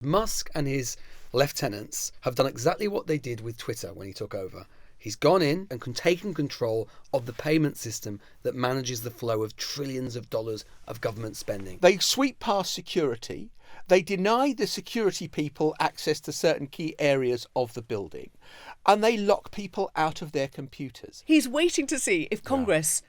Musk and his lieutenants have done exactly what they did with Twitter when he took over. He's gone in and taken control of the payment system that manages the flow of trillions of dollars of government spending. They sweep past security. They deny the security people access to certain key areas of the building. And they lock people out of their computers. He's waiting to see if Congress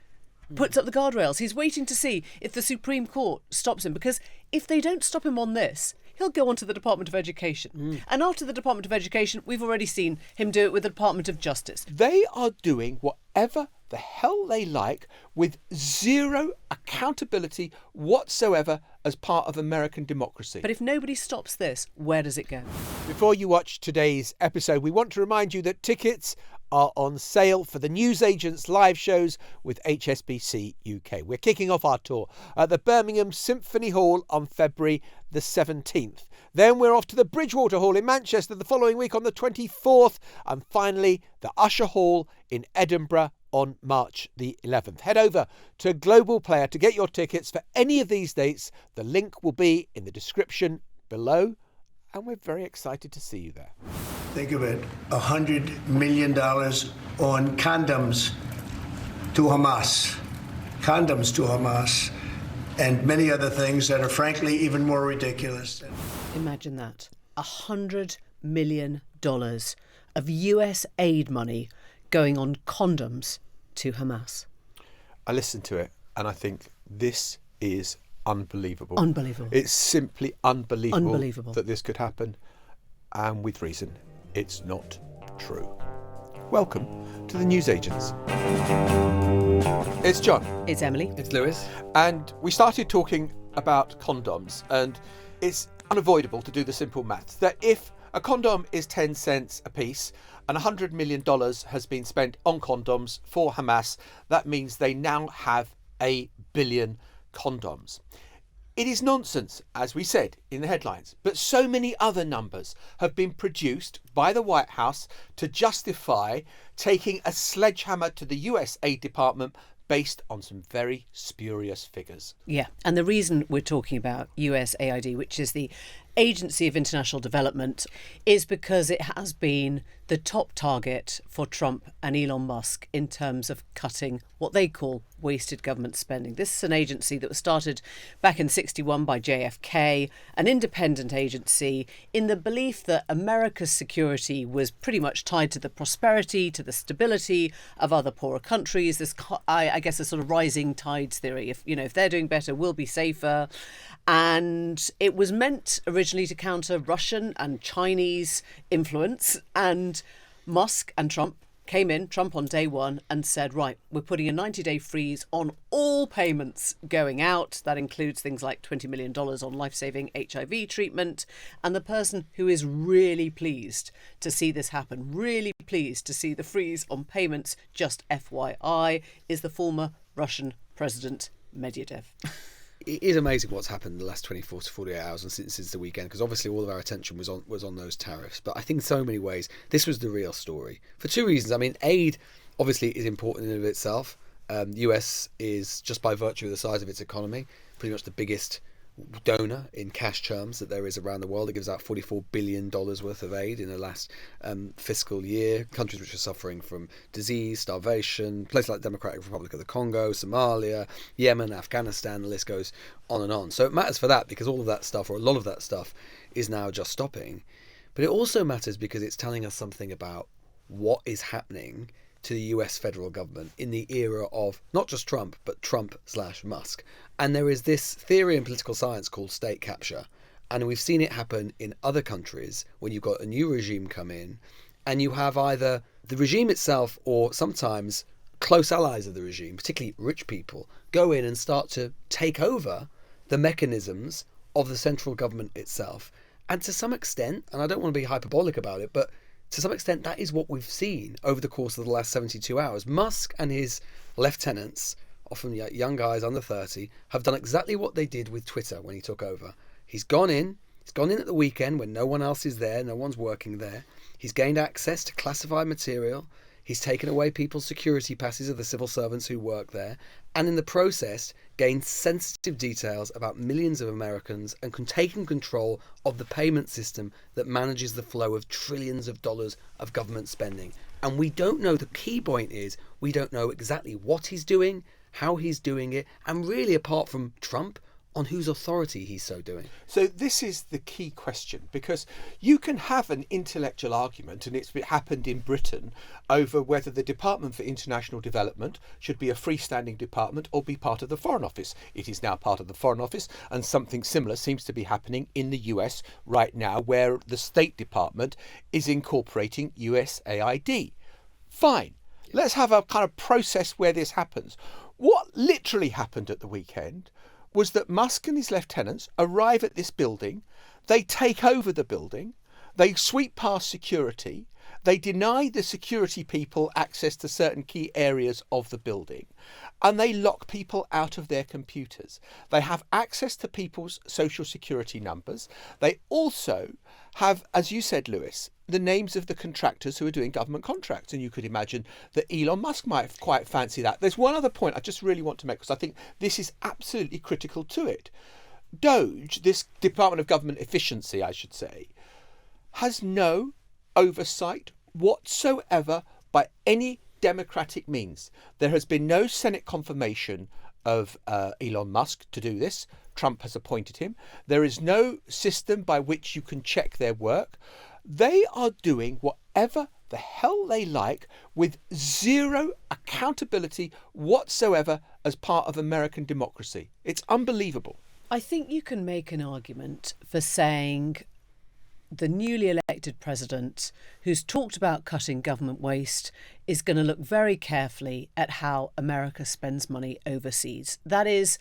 puts up the guardrails. He's waiting to see if the Supreme Court stops him. Because if they don't stop him on this, he'll go on to the Department of Education. And after the Department of Education, we've already seen him do it with the Department of Justice. They are doing whatever the hell they like with zero accountability whatsoever as part of American democracy. But if nobody stops this, where does it go? Before you watch today's episode, we want to remind you that tickets are on sale for the Newsagents live shows with HSBC UK. We're kicking off our tour at the Birmingham Symphony Hall on February the 17th. Then we're off to the Bridgewater Hall in Manchester the following week on the 24th. And finally, the Usher Hall in Edinburgh on March the 11th. Head over to Global Player to get your tickets for any of these dates. The link will be in the description below. And we're very excited to see you there. Think of it, $100 million on condoms to Hamas. Condoms to Hamas. And many other things that are frankly even more ridiculous. Imagine that. $100 million of US aid money going on condoms to Hamas. I listened to it and I think this is unbelievable. Unbelievable. It's simply unbelievable, Unbelievable that this could happen. And with reason, it's not true. Welcome to the Newsagents. It's John. It's Emily. It's Lewis. And we started talking about condoms, and it's unavoidable to do the simple maths that if a condom is 10 cents a piece and $100 million has been spent on condoms for Hamas, that means they now have 1 billion condoms. It is nonsense, as we said in the headlines, but so many other numbers have been produced by the White House to justify taking a sledgehammer to the US Aid Department based on some very spurious figures. Yeah, and the reason we're talking about USAID, which is the Agency of International Development, is because it has been the top target for Trump and Elon Musk in terms of cutting what they call wasted government spending. This is an agency that was started back in '61 by JFK, an independent agency in the belief that America's security was pretty much tied to the prosperity, to the stability of other poorer countries. This, I guess, a sort of rising tides theory. If they're doing better, we'll be safer. And it was meant originally to counter Russian and Chinese influence. And Musk and Trump came in, Trump on day one, and said, right, we're putting a 90-day freeze on all payments going out. That includes things like $20 million on life-saving HIV treatment. And the person who is really pleased to see this happen, really pleased to see the freeze on payments, just FYI, is the former Russian President Medvedev. It is amazing what's happened in the last 24 to 48 hours and since the weekend, because obviously all of our attention was on those tariffs. But I think in so many ways, this was the real story. For two reasons. I mean, aid obviously is important in and of itself. US is, just by virtue of the size of its economy, pretty much the biggest donor in cash terms that there is around the world. It gives out $44 billion worth of aid in the last fiscal year. Countries which are suffering from disease, starvation, places like the Democratic Republic of the Congo, Somalia, Yemen, Afghanistan, the list goes on and on. So it matters for that because all of that stuff, or a lot of that stuff, is now just stopping. But it also matters because it's telling us something about what is happening to the US federal government in the era of not just Trump, but Trump/Musk. And there is this theory in political science called state capture. And we've seen it happen in other countries when you've got a new regime come in and you have either the regime itself or sometimes close allies of the regime, particularly rich people, go in and start to take over the mechanisms of the central government itself. And to some extent, and I don't want to be hyperbolic about it, but to some extent, that is what we've seen over the course of the last 72 hours. Musk and his lieutenants, often young guys under 30, have done exactly what they did with Twitter when he took over. He's gone in at the weekend when no one else is there, no one's working there. He's gained access to classified material. He's taken away people's security passes of the civil servants who work there, and in the process gained sensitive details about millions of Americans and taken control of the payment system that manages the flow of trillions of dollars of government spending. And we don't know, the key point is, we don't know exactly what he's doing, how he's doing it, and really, apart from Trump, on whose authority he's so doing. So this is the key question, because you can have an intellectual argument, and it's happened in Britain, over whether the Department for International Development should be a freestanding department or be part of the Foreign Office. It is now part of the Foreign Office, and something similar seems to be happening in the US right now, where the State Department is incorporating USAID. Fine. Let's have a kind of process where this happens. What literally happened at the weekend was that Musk and his lieutenants arrive at this building, they take over the building, they sweep past security, they deny the security people access to certain key areas of the building, and they lock people out of their computers. They have access to people's social security numbers. They also have, as you said, Lewis, the names of the contractors who are doing government contracts. And you could imagine that Elon Musk might quite fancy that. There's one other point I just really want to make, because I think this is absolutely critical to it. DOGE, this Department of Government Efficiency, I should say, has no oversight whatsoever by any democratic means. There has been no Senate confirmation of Elon Musk to do this. Trump has appointed him. There is no system by which you can check their work. They are doing whatever the hell they like with zero accountability whatsoever as part of American democracy. It's unbelievable. I think you can make an argument for saying the newly elected president, who's talked about cutting government waste, is going to look very carefully at how America spends money overseas. That is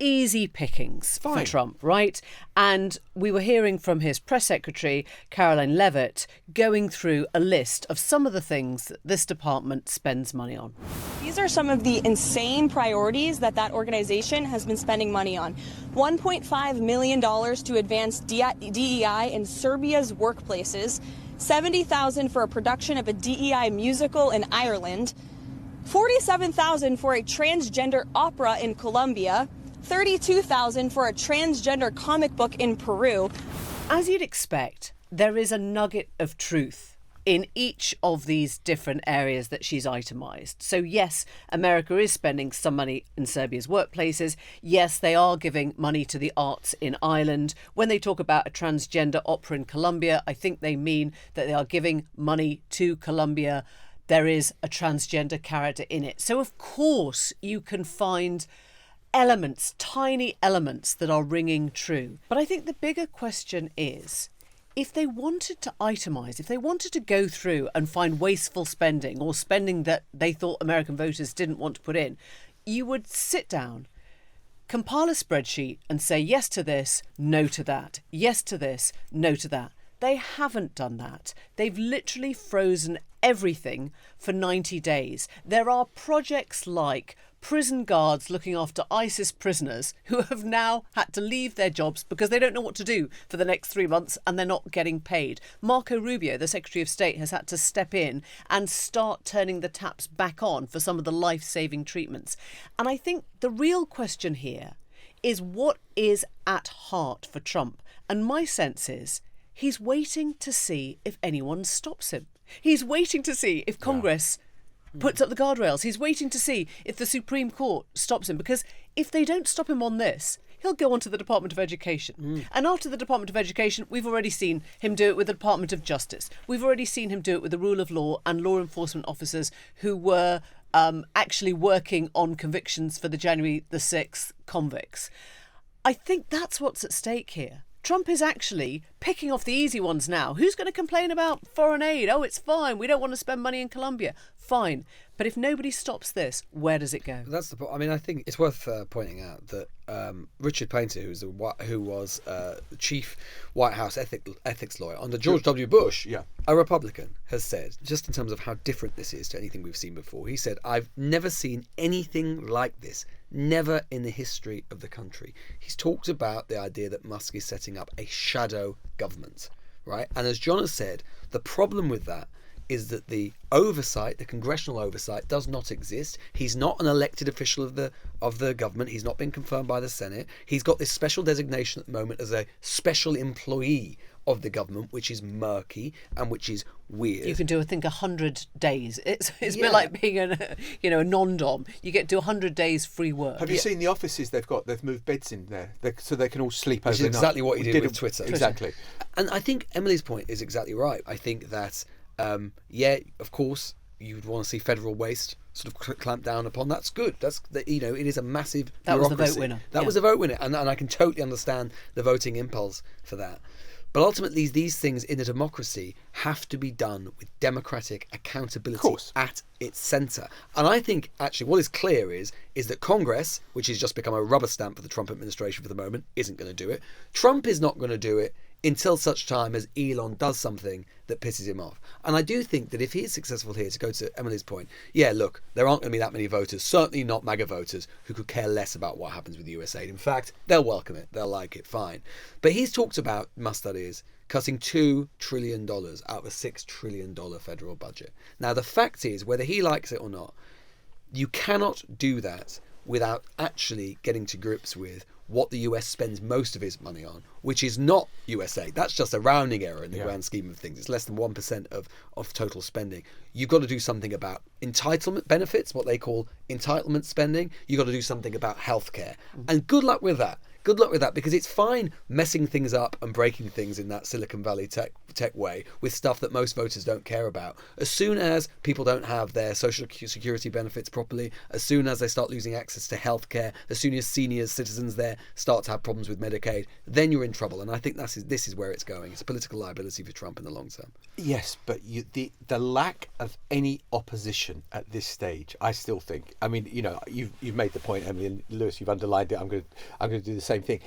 easy pickings for Trump, right? And we were hearing from his press secretary, Caroline Levitt, going through a list of some of the things that this department spends money on. These are some of the insane priorities that organization has been spending money on. $1.5 million to advance DEI in Serbia's workplaces, $70,000 for a production of a DEI musical in Ireland, $47,000 for a transgender opera in Colombia, $32,000 for a transgender comic book in Peru. As you'd expect, there is a nugget of truth in each of these different areas that she's itemised. So yes, America is spending some money in Serbia's workplaces. Yes, they are giving money to the arts in Ireland. When they talk about a transgender opera in Colombia, I think they mean that they are giving money to Colombia. There is a transgender character in it. So of course you can find elements, tiny elements that are ringing true. But I think the bigger question is, if they wanted to itemise, if they wanted to go through and find wasteful spending or spending that they thought American voters didn't want to put in, you would sit down, compile a spreadsheet and say yes to this, no to that, yes to this, no to that. They haven't done that. They've literally frozen everything for 90 days. There are projects like prison guards looking after ISIS prisoners who have now had to leave their jobs because they don't know what to do for the next 3 months and they're not getting paid. Marco Rubio, the Secretary of State, has had to step in and start turning the taps back on for some of the life-saving treatments. And I think the real question here is what is at heart for Trump. And my sense is he's waiting to see if anyone stops him. He's waiting to see if Congress puts up the guardrails. He's waiting to see if the Supreme Court stops him, because if they don't stop him on this, he'll go on to the Department of Education. And after the Department of Education, we've already seen him do it with the Department of Justice. We've already seen him do it with the rule of law and law enforcement officers who were actually working on convictions for the January the 6th convicts. I think that's what's at stake here. Trump is actually picking off the easy ones now. Who's going to complain about foreign aid? Oh, it's fine. We don't want to spend money in Colombia. Fine. But if nobody stops this, where does it go? That's the point. I mean, I think it's worth pointing out that Richard Painter, who was the chief White House ethics lawyer under George W. Bush, a Republican, has said, just in terms of how different this is to anything we've seen before, he said, I've never seen anything like this. Never in the history of the country. He's talked about the idea that Musk is setting up a shadow government, right? And as John has said, the problem with that is that the oversight, the congressional oversight, does not exist. He's not an elected official of the government. He's not been confirmed by the Senate. He's got this special designation at the moment as a special employee of the government, which is murky and which is weird. You can do, I think, 100 days. It's a bit like being a non-dom. You get to 100 days free work. Have you seen the offices they've got? They've moved beds in there so they can all sleep overnight. Which is exactly what he did with Twitter. Exactly. And I think Emily's point is exactly right. I think that, of course, you'd want to see federal waste sort of clamp down upon. That's good. It is a massive bureaucracy. That was the vote winner. That was the vote winner. And I can totally understand the voting impulse for that. But ultimately, these things in a democracy have to be done with democratic accountability at its centre. And I think, actually, what is clear is that Congress, which has just become a rubber stamp for the Trump administration for the moment, isn't going to do it. Trump is not going to do it until such time as Elon does something that pisses him off. And I do think that if he is successful here, to go to Emily's point, look, there aren't going to be that many voters, certainly not MAGA voters, who could care less about what happens with US aid. In fact, they'll welcome it. They'll like it, fine. But he's talked about, Musk that is, cutting $2 trillion out of a $6 trillion federal budget. Now, the fact is, whether he likes it or not, you cannot do that without actually getting to grips with what the US spends most of its money on, which is not USA. That's just a rounding error in the grand scheme of things. It's less than 1% of total spending. You've got to do something about entitlement benefits, what they call entitlement spending. You've got to do something about healthcare. And good luck with that. Good luck with that, because it's fine messing things up and breaking things in that Silicon Valley tech way with stuff that most voters don't care about. As soon as people don't have their social security benefits properly, as soon as they start losing access to healthcare, as soon as senior citizens there start to have problems with Medicaid, then you're in trouble. And I think this is where it's going. It's a political liability for Trump in the long term. Yes, but the lack of any opposition at this stage, I still think. I mean, you've made the point, Emily, and Lewis, you've underlined it. I'm going to do the same thing.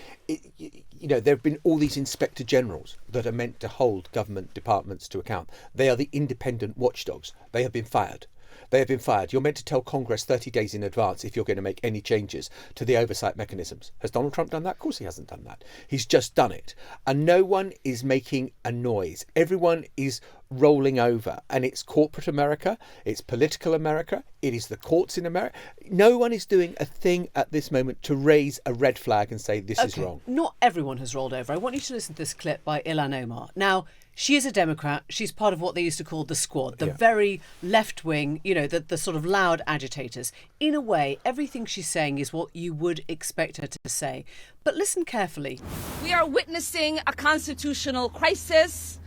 There have been all these inspector generals that are meant to hold government departments to account. They are the independent watchdogs. They have been fired. You're meant to tell Congress 30 days in advance if you're going to make any changes to the oversight mechanisms. Has Donald Trump done that? Of course he hasn't done that. He's just done it. And no one is making a noise. Everyone is rolling over. And it's corporate America. It's political America. It is the courts in America. No one is doing a thing at this moment to raise a red flag and say this is wrong. Not everyone has rolled over. I want you to listen to this clip by Ilhan Omar. Now, she is a Democrat. She's part of what they used to call the squad, the very left-wing, the sort of loud agitators. In a way, everything she's saying is what you would expect her to say. But listen carefully. We are witnessing a constitutional crisis.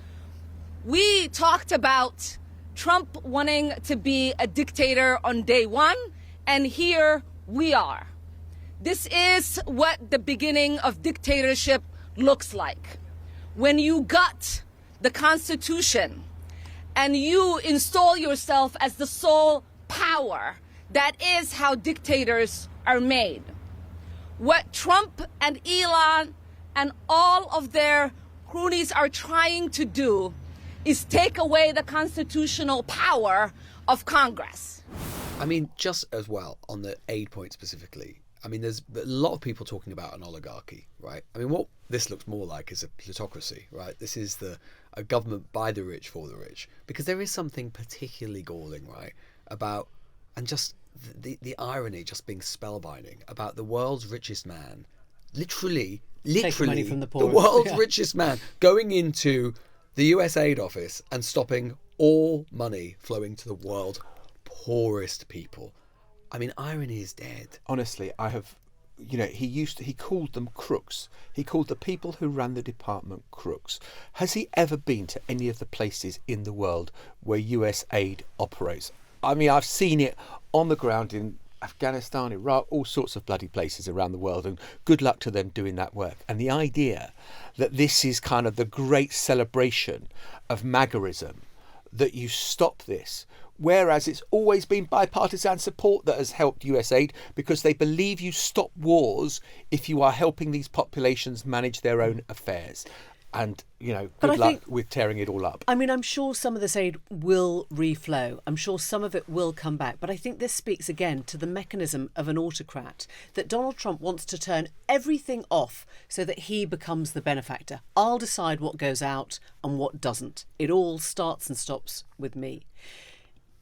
We talked about Trump wanting to be a dictator on day one, and here we are. This is what the beginning of dictatorship looks like. When you gut the Constitution and you install yourself as the sole power, that is how dictators are made. What Trump and Elon and all of their cronies are trying to do is take away the constitutional power of Congress. I mean, just as well on the aid point specifically, I mean, there's a lot of people talking about an oligarchy, right? I mean, what this looks more like is a plutocracy, right? This is a government by the rich for the rich, because there is something particularly galling, right, about, and just the irony just being spellbinding about the world's richest man, literally money from the poor. The world's richest man going into the US aid office and stopping all money flowing to the world's poorest people. I mean, irony is dead. Honestly, he called them crooks. He called the people who ran the department crooks. Has he ever been to any of the places in the world where US aid operates? I mean, I've seen it on the ground in Afghanistan, Iraq, all sorts of bloody places around the world, and good luck to them doing that work. And the idea that this is kind of the great celebration of MAGAism, that you stop this, whereas it's always been bipartisan support that has helped USAID, because they believe you stop wars if you are helping these populations manage their own affairs. And, But good I luck think- with tearing it all up. I mean, I'm sure some of this aid will reflow. I'm sure some of it will come back. But I think this speaks again to the mechanism of an autocrat, that Donald Trump wants to turn everything off so that he becomes the benefactor. I'll decide what goes out and what doesn't. It all starts and stops with me.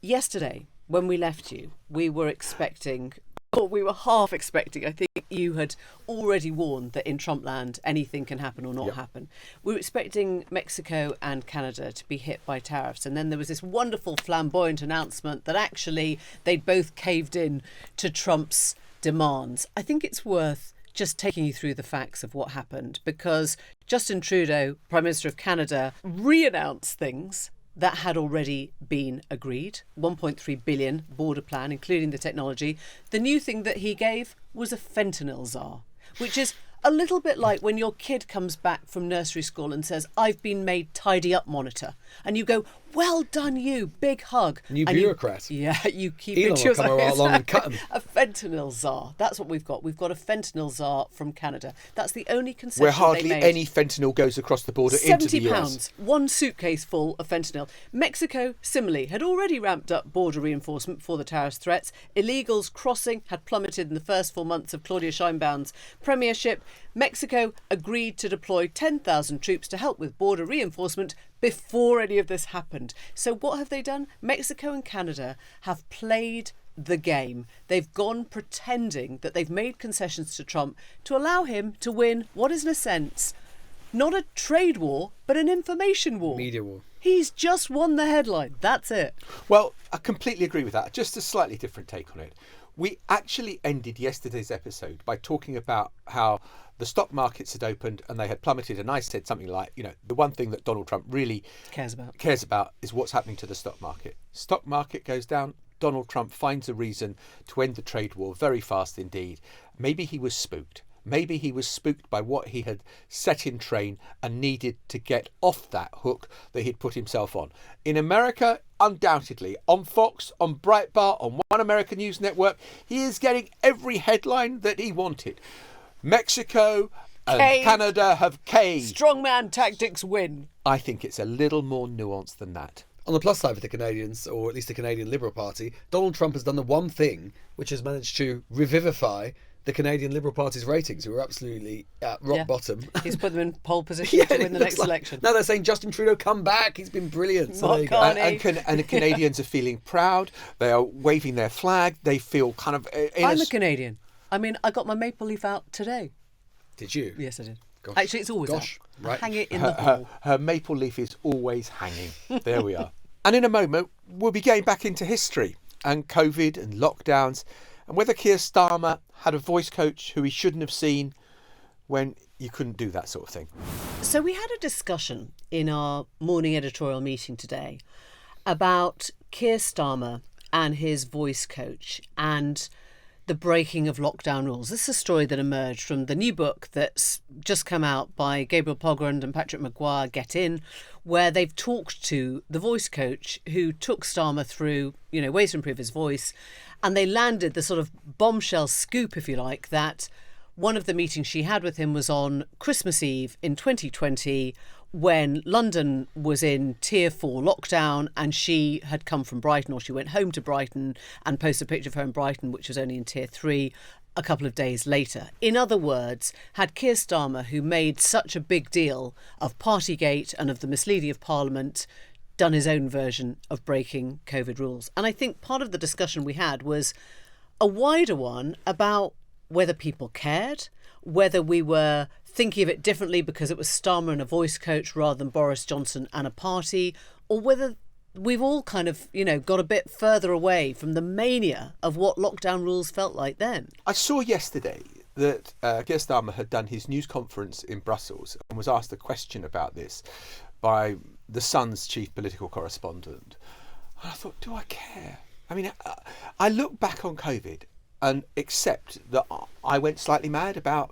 Yesterday, when we left you, we were expecting, or we were half expecting, I think you had already warned that in Trumpland anything can happen or not happen. We were expecting Mexico and Canada to be hit by tariffs, and then there was this wonderful flamboyant announcement that actually they'd both caved in to Trump's demands. I think it's worth just taking you through the facts of what happened, because Justin Trudeau, Prime Minister of Canada, re-announced things that had already been agreed. 1.3 billion border plan, including the technology. The new thing that he gave was a fentanyl czar, which is a little bit like when your kid comes back from nursery school and says, "I've been made tidy up monitor." And you go, "Well done, you, big hug." New And bureaucrat. you keep Elon it to will come yourself. along and cut him. A fentanyl czar. That's what we've got. We've got a fentanyl czar from Canada. That's the only concession Where they hardly made. any fentanyl goes across the border into the US. £70, one suitcase full of fentanyl. Mexico, similarly, had already ramped up border reinforcement for the tariffs threats. Illegals crossing had plummeted in the first 4 months of Claudia Sheinbaum's premiership. Mexico agreed to deploy 10,000 troops to help with border reinforcement before any of this happened. So what have they done? Mexico and Canada have played the game. They've gone pretending that they've made concessions to Trump to allow him to win what is, in a sense, not a trade war, but an information war. Media war. He's just won the headline. That's it. Well, I completely agree with that. Just a slightly different take on it. We actually ended yesterday's episode by talking about how the stock markets had opened and they had plummeted. And I said something like, the one thing that Donald Trump really Cares about is what's happening to the stock market. Stock market goes down. Donald Trump finds a reason to end the trade war very fast indeed. Maybe he was spooked. Maybe he was spooked by what he had set in train and needed to get off that hook that he'd put himself on. In America, undoubtedly, on Fox, on Breitbart, on One American News Network, he is getting every headline that he wanted. Mexico and Caved. Canada have caved. Strongman tactics win. I think it's a little more nuanced than that. On the plus side for the Canadians, or at least the Canadian Liberal Party, Donald Trump has done the one thing which has managed to revivify the Canadian Liberal Party's ratings, who were absolutely at rock bottom. He's put them in pole position to win the next election. Now they're saying Justin Trudeau, come back. He's been brilliant. So there you go. And the Canadians are feeling proud. They are waving their flag. They feel kind of... I'm a Canadian. I mean, I got my maple leaf out today. Did you? Yes, I did. Gosh. Actually, it's always out. Right. I hang it in the hall. Her maple leaf is always hanging. There we are. And in a moment, we'll be getting back into history and COVID and lockdowns and whether Keir Starmer had a voice coach who he shouldn't have seen when you couldn't do that sort of thing. So we had a discussion in our morning editorial meeting today about Keir Starmer and his voice coach and the breaking of lockdown rules. This is a story that emerged from the new book that's just come out by Gabriel Pogrund and Patrick Maguire, Get In, where they've talked to the voice coach who took Starmer through, ways to improve his voice. And they landed the sort of bombshell scoop, if you like, that one of the meetings she had with him was on Christmas Eve in 2020, when London was in tier 4 lockdown and she had come from Brighton, or she went home to Brighton and posted a picture of her in Brighton, which was only in tier 3, a couple of days later. In other words, had Keir Starmer, who made such a big deal of Partygate and of the misleading of Parliament, done his own version of breaking COVID rules? And I think part of the discussion we had was a wider one about whether people cared, whether we were thinking of it differently because it was Starmer and a voice coach rather than Boris Johnson and a party, or whether we've all kind of, got a bit further away from the mania of what lockdown rules felt like then. I saw yesterday that Keir Starmer had done his news conference in Brussels and was asked a question about this by the Sun's chief political correspondent. And I thought, do I care? I mean, I look back on COVID and accept that I went slightly mad about,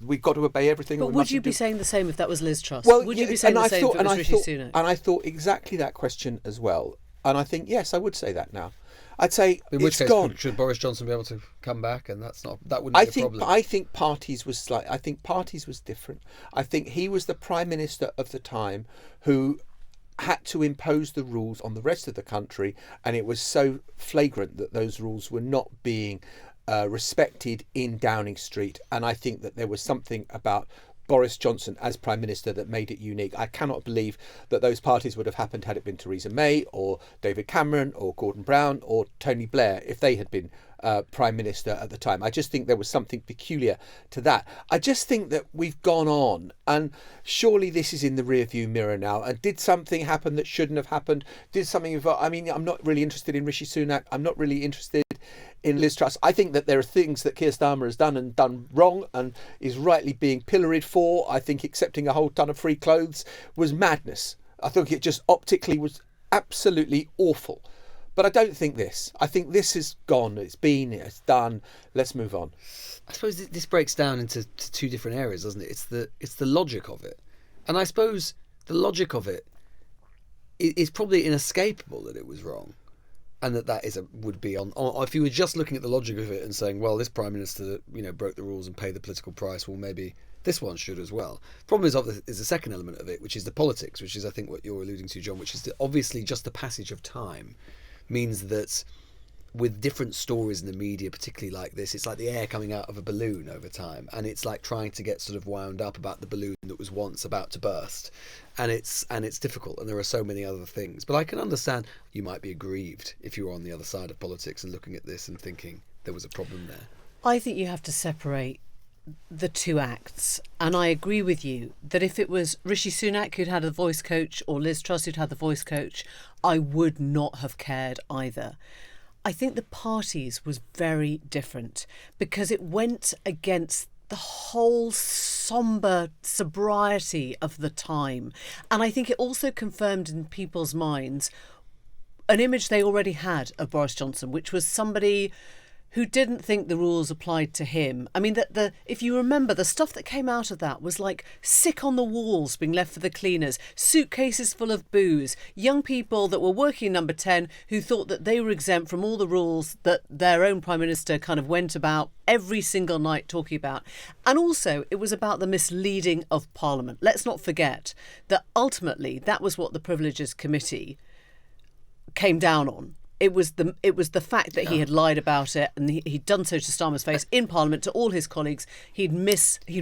we've got to obey everything. But would you be saying the same if that was Liz Truss? Well, would you be saying the same if it was Rishi Sunak? And I thought exactly that question as well. And I think, yes, I would say that now. I'd say In which it's case, gone. should Boris Johnson be able to come back? And that wouldn't be a problem. I think parties was different. I think he was the prime minister of the time who had to impose the rules on the rest of the country, and it was so flagrant that those rules were not being respected in Downing Street. And I think that there was something about Boris Johnson as Prime Minister that made it unique. I cannot believe that those parties would have happened had it been Theresa May or David Cameron or Gordon Brown or Tony Blair if they had been Prime Minister at the time. I just think there was something peculiar to that. I just think that we've gone on, and surely this is in the rearview mirror now. And did something happen that shouldn't have happened? I'm not really interested in Rishi Sunak. I'm not really interested in Liz Truss. I think that there are things that Keir Starmer has done and done wrong and is rightly being pilloried for. I think accepting a whole ton of free clothes was madness. I think it just optically was absolutely awful. But I don't think this. I think this is gone. It's done. Let's move on. I suppose this breaks down into two different areas, doesn't it? It's the logic of it. And I suppose the logic of it is probably inescapable that it was wrong. And that would be on if you were just looking at the logic of it and saying, well, this Prime Minister, broke the rules and paid the political price, well, maybe this one should as well. Problem is the second element of it, which is the politics, which is, I think, what you're alluding to, John, which is that obviously just the passage of time means that with different stories in the media, particularly like this, it's like the air coming out of a balloon over time, and it's like trying to get sort of wound up about the balloon that was once about to burst, and it's difficult, and there are so many other things. But I can understand you might be aggrieved if you were on the other side of politics and looking at this and thinking there was a problem there. I think you have to separate the two acts, and I agree with you that if it was Rishi Sunak who'd had a voice coach or Liz Truss who'd had the voice coach, I would not have cared either. I think the parties was very different because it went against the whole sombre sobriety of the time, and I think it also confirmed in people's minds an image they already had of Boris Johnson, which was somebody who didn't think the rules applied to him. I mean, if you remember, the stuff that came out of that was like sick on the walls being left for the cleaners, suitcases full of booze, young people that were working number 10 who thought that they were exempt from all the rules that their own Prime Minister kind of went about every single night talking about. And also, it was about the misleading of Parliament. Let's not forget that ultimately that was what the Privileges Committee came down on. It was the fact that he had lied about it, and he'd done so to Starmer's face in Parliament to all his colleagues. He'd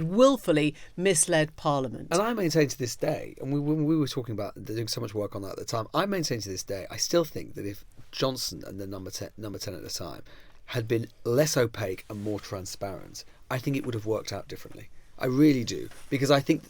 willfully misled Parliament. And I maintain to this day, and when we were talking about doing so much work on that at the time, I maintain to this day, I still think that if Johnson and the number 10 at the time had been less opaque and more transparent, I think it would have worked out differently. I really do, because I think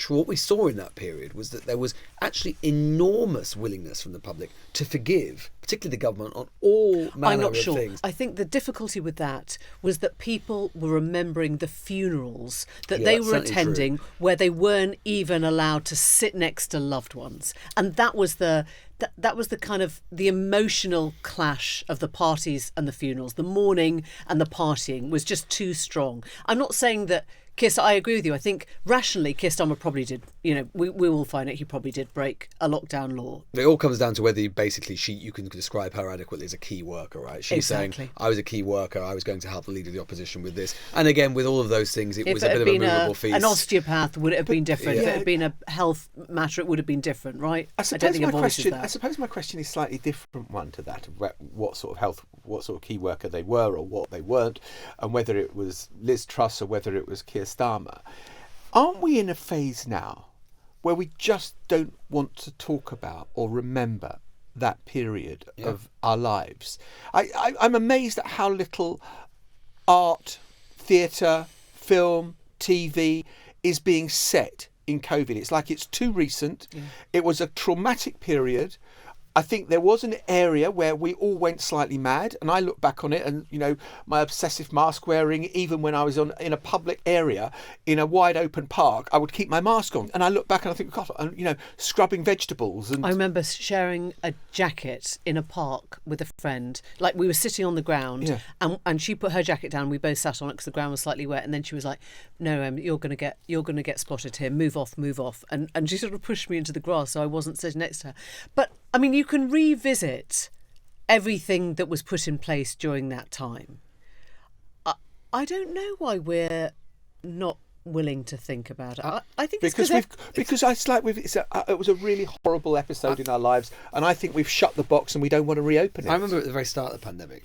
what we saw in that period was that there was actually enormous willingness from the public to forgive, particularly the government, on all manner of things. I think the difficulty with that was that people were remembering the funerals that they were attending where they weren't even allowed to sit next to loved ones. And that was the kind of the emotional clash of the parties and the funerals. The mourning and the partying was just too strong. I'm not saying that I agree with you. I think rationally, Keir Starmer probably did. We will find out he probably did break a lockdown law. It all comes down to whether you can describe her adequately as a key worker, right? She's saying, I was a key worker, I was going to help the leader of the opposition with this. And again, with all of those things, it was a bit of a movable feast. An osteopath, would it have been different? Yeah. If it had been a health matter, it would have been different, right? I suppose my question is a slightly different one to that, of what sort of key worker they were or what they weren't, and whether it was Liz Truss or whether it was Keir Starmer. Aren't we in a phase now where we just don't want to talk about or remember that period of our lives? I'm amazed at how little art, theatre, film, TV is being set in COVID. It's like it's too recent. Yeah. It was a traumatic period. I think there was an area where we all went slightly mad, and I look back on it and, my obsessive mask wearing, even when I was in a public area, in a wide open park, I would keep my mask on. And I look back and I think, God, scrubbing vegetables. And I remember sharing a jacket in a park with a friend. Like, we were sitting on the ground and she put her jacket down. We both sat on it because the ground was slightly wet. And then she was like, no, you're going to get spotted here. Move off. And she sort of pushed me into the grass so I wasn't sitting next to her. But I mean, you can revisit everything that was put in place during that time. I don't know why we're not willing to think about it. I think it's because it was a really horrible episode in our lives, and I think we've shut the box and we don't want to reopen it. I remember at the very start of the pandemic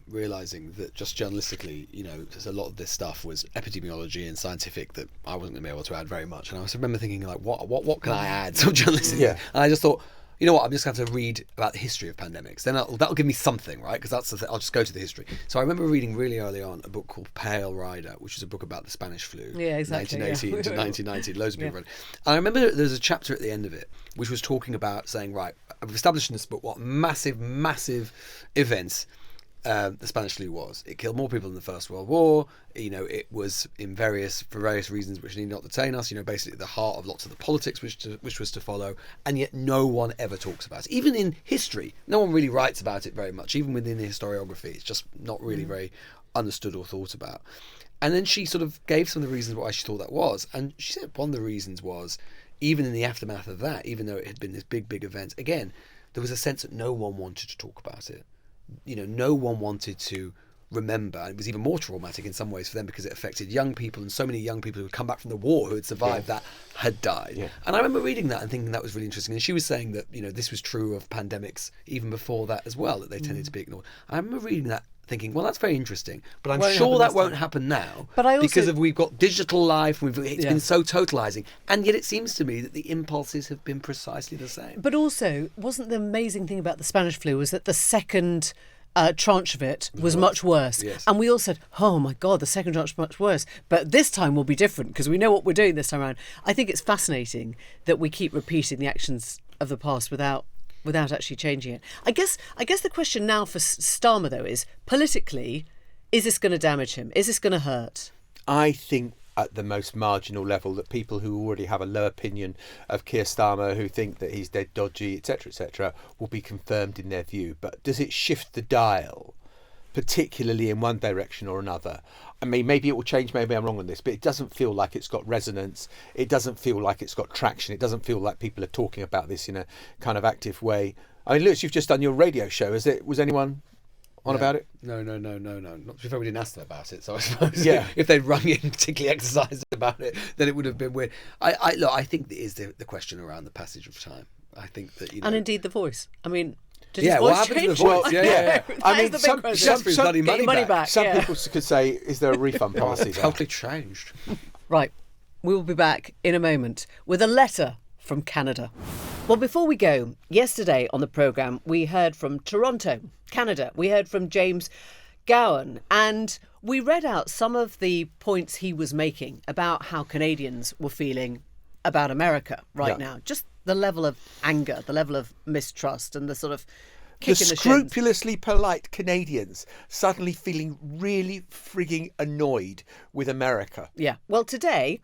realising that just journalistically, there's a lot of this stuff was epidemiology and scientific that I wasn't going to be able to add very much, and I remember thinking like, what can I add to journalism? Yeah. And I just thought, you know what, I'm just going to have to read about the history of pandemics. Then that'll give me something, right? Because that's the thing. I'll just go to the history. So I remember reading really early on a book called Pale Rider, which is a book about the Spanish flu. Yeah, exactly. 1980 to 1990. Loads of people read it. And I remember there's a chapter at the end of it which was talking about saying, right, I've established in this book what massive events the Spanish flu was. It killed more people than the First World War. It was for various reasons which need not detain us. Basically the heart of lots of the politics which was to follow. And yet no one ever talks about it. Even in history, no one really writes about it very much. Even within the historiography, it's just not really very understood or thought about. And then she sort of gave some of the reasons why she thought that was. And she said one of the reasons was, even in the aftermath of that, even though it had been this big event, again, there was a sense that no one wanted to talk about it. No one wanted to remember. And it was even more traumatic in some ways for them because it affected young people, and so many young people who had come back from the war who had survived that had died. Yeah. And I remember reading that and thinking that was really interesting. And she was saying that, this was true of pandemics even before that as well, that they tended to be ignored. I remember reading that thinking, well, that's very interesting, but I'm sure that won't happen now because we've got digital life, it's been so totalising, and yet it seems to me that the impulses have been precisely the same. But also, wasn't the amazing thing about the Spanish flu was that the second tranche of it was much worse. Yes. And we all said, oh my God, the second tranche is much worse. But this time will be different because we know what we're doing this time around. I think it's fascinating that we keep repeating the actions of the past without actually changing it. I guess the question now for Starmer, though, is politically, is this going to damage him? Is this going to hurt? I think at the most marginal level that people who already have a low opinion of Keir Starmer, who think that he's dead dodgy, etc., will be confirmed in their view. But does it shift the dial, particularly in one direction or another? I mean, maybe it will change, maybe I'm wrong on this, but it doesn't feel like it's got resonance. It doesn't feel like it's got traction. It doesn't feel like people are talking about this in a kind of active way. I mean, Lewis, you've just done your radio show. Was anyone on about it? No. Not before we didn't ask them about it. So I suppose if they'd rung in particularly exercised about it, then it would have been weird. I think it is the question around the passage of time. I think that and indeed the voice. I mean. What happened to the voice? Yeah. I mean, some money back. Some people could say, is there a refund policy? Totally changed. Right. We will be back in a moment with a letter from Canada. Well, before we go, yesterday on the programme, we heard from Toronto, Canada. We heard from James Gowan, and we read out some of the points he was making about how Canadians were feeling about America right now. Just the level of anger, the level of mistrust, and the sort of kick in the shins. Scrupulously polite Canadians suddenly feeling really frigging annoyed with America. Yeah. Well, today,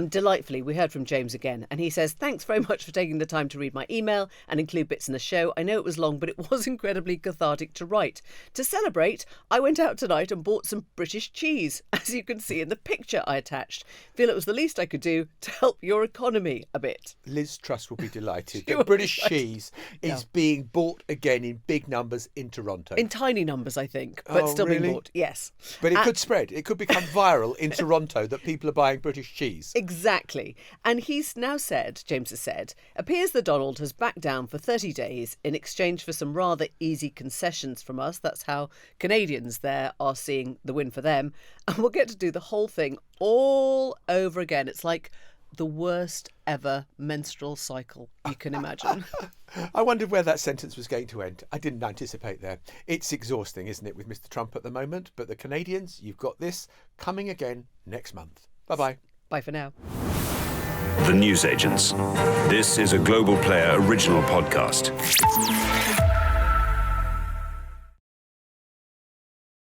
delightfully, we heard from James again, and he says, thanks very much for taking the time to read my email and include bits in the show. I know it was long, but it was incredibly cathartic to write. To celebrate, I went out tonight and bought some British cheese, as you can see in the picture I attached. Feel it was the least I could do to help your economy a bit. Liz Truss will be delighted that British cheese is being bought again in big numbers in Toronto. In tiny numbers, I think, but still being bought, yes. But it could spread. It could become viral in Toronto that people are buying British cheese. Exactly. And he's now said, James has said, appears that Donald has backed down for 30 days in exchange for some rather easy concessions from us. That's how Canadians there are seeing the win for them. And we'll get to do the whole thing all over again. It's like the worst ever menstrual cycle you can imagine. I wondered where that sentence was going to end. I didn't anticipate there. It's exhausting, isn't it, with Mr. Trump at the moment? But the Canadians, you've got this coming again next month. Bye-bye. Bye for now. The Newsagents. This is a Global Player original podcast.